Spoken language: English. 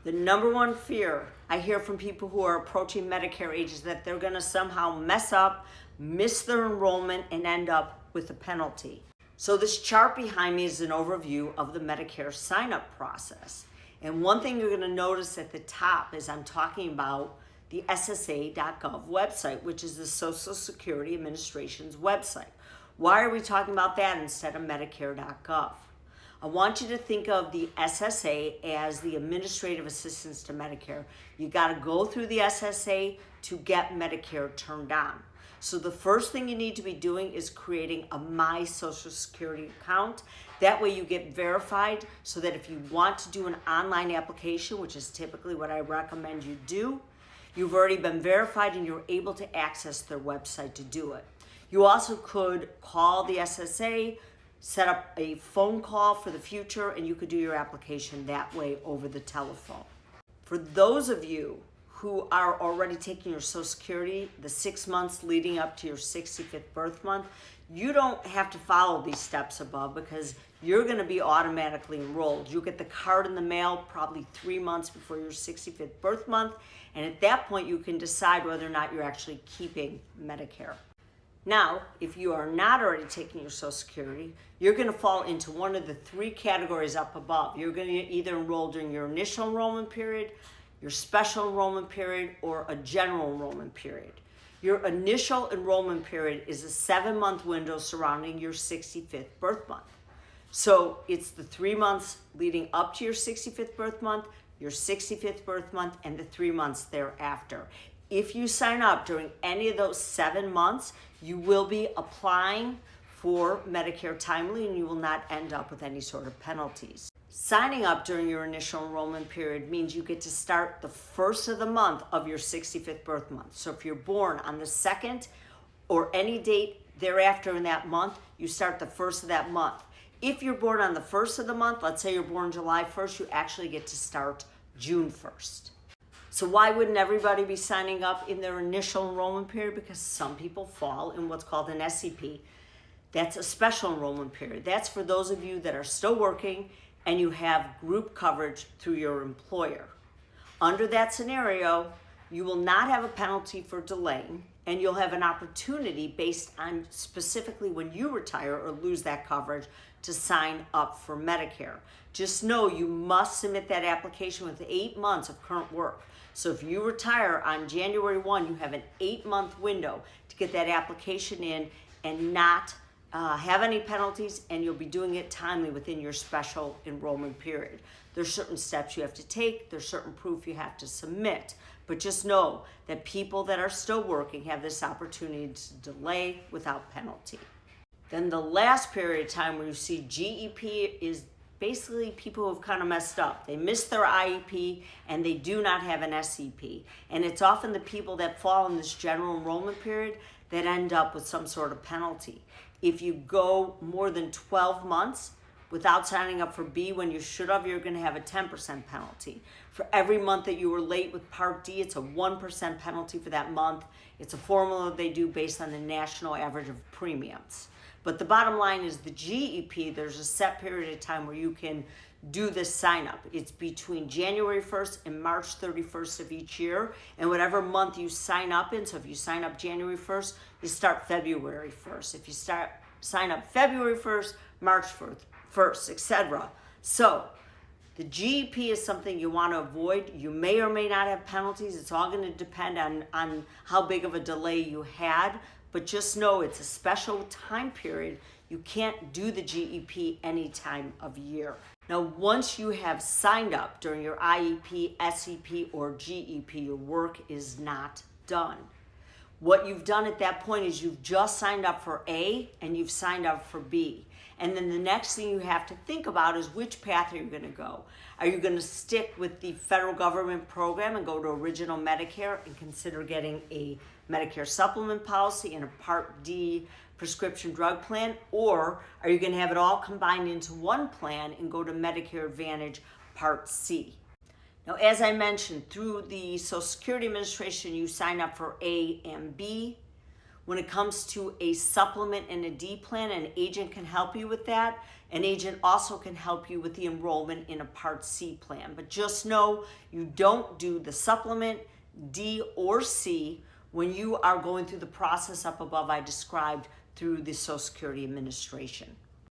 The number one fear I hear from people who are approaching Medicare age is that they're going to somehow mess up, miss their enrollment, and end up with a penalty. So this chart behind me is an overview of the Medicare sign-up process. And one thing you're going to notice at the top is I'm talking about the SSA.gov website, which is the Social Security Administration's website. Why are we talking about that instead of Medicare.gov? I want you to think of the SSA as the administrative assistance to Medicare. You got to go through the SSA to get Medicare turned on. So the first thing you need to be doing is creating a My Social Security account. That way you get verified so that if you want to do an online application, which is typically what I recommend you do, you've already been verified and you're able to access their website to do it. You also could call the SSA, set up a phone call for the future, and you could do your application that way over the telephone. For those of you who are already taking your Social Security the 6 months leading up to your 65th birth month, you don't have to follow these steps above because you're going to be automatically enrolled. You'll get the card in the mail probably 3 months before your 65th birth month, and at that point you can decide whether or not you're actually keeping Medicare. Now, if you are not already taking your Social Security, you're going to fall into one of the 3 categories up above. You're going to either enroll during your initial enrollment period, your special enrollment period, or a general enrollment period. Your initial enrollment period is a 7-month window surrounding your 65th birth month. So it's the 3 months leading up to your 65th birth month, your 65th birth month, and the 3 months thereafter. If you sign up during any of those 7 months, you will be applying for Medicare timely and you will not end up with any sort of penalties. Signing up during your initial enrollment period means you get to start the first of the month of your 65th birth month. So if you're born on the 2nd or any date thereafter in that month, you start the first of that month. If you're born on the first of the month, let's say you're born July 1st, you actually get to start June 1st. So why wouldn't everybody be signing up in their initial enrollment period? Because some people fall in what's called an SEP. That's a special enrollment period. That's for those of you that are still working and you have group coverage through your employer. Under that scenario, you will not have a penalty for delaying, and you'll have an opportunity based on specifically when you retire or lose that coverage to sign up for Medicare. Just know you must submit that application with 8 months of current work. So if you retire on January 1, you have an 8-month window to get that application in and not have any penalties, and you'll be doing it timely within your special enrollment period. There's certain steps you have to take, there's certain proof you have to submit, but just know that people that are still working have this opportunity to delay without penalty. Then the last period of time where you see GEP is basically people who have kind of messed up. They missed their IEP and they do not have an SEP. And it's often the people that fall in this general enrollment period that end up with some sort of penalty. If you go more than 12 months without signing up for B when you should have, you're going to have a 10% penalty. For every month that you were late with Part D, it's a 1% penalty for that month. It's a formula they do based on the national average of premiums. But the bottom line is the GEP, there's a set period of time where you can do this sign up. It's between January 1st and March 31st of each year. And whatever month you sign up in, so if you sign up January 1st, you start February 1st. If you sign up February 1st, March 1st, etc. So the GEP is something you want to avoid. You may or may not have penalties. It's all going to depend on how big of a delay you had. But just know it's a special time period. You can't do the GEP any time of year. Now, once you have signed up during your IEP, SEP, or GEP, your work is not done. What you've done at that point is you've just signed up for A and you've signed up for B. And then the next thing you have to think about is which path are you going to go? Are you going to stick with the federal government program and go to Original Medicare and consider getting a Medicare supplement policy and a Part D prescription drug plan? Or are you going to have it all combined into one plan and go to Medicare Advantage Part C? Now, as I mentioned, through the Social Security Administration, you sign up for A and B. When it comes to a supplement and a D plan, an agent can help you with that. An agent also can help you with the enrollment in a Part C plan. But just know you don't do the supplement, D or C, when you are going through the process up above I described through the Social Security Administration.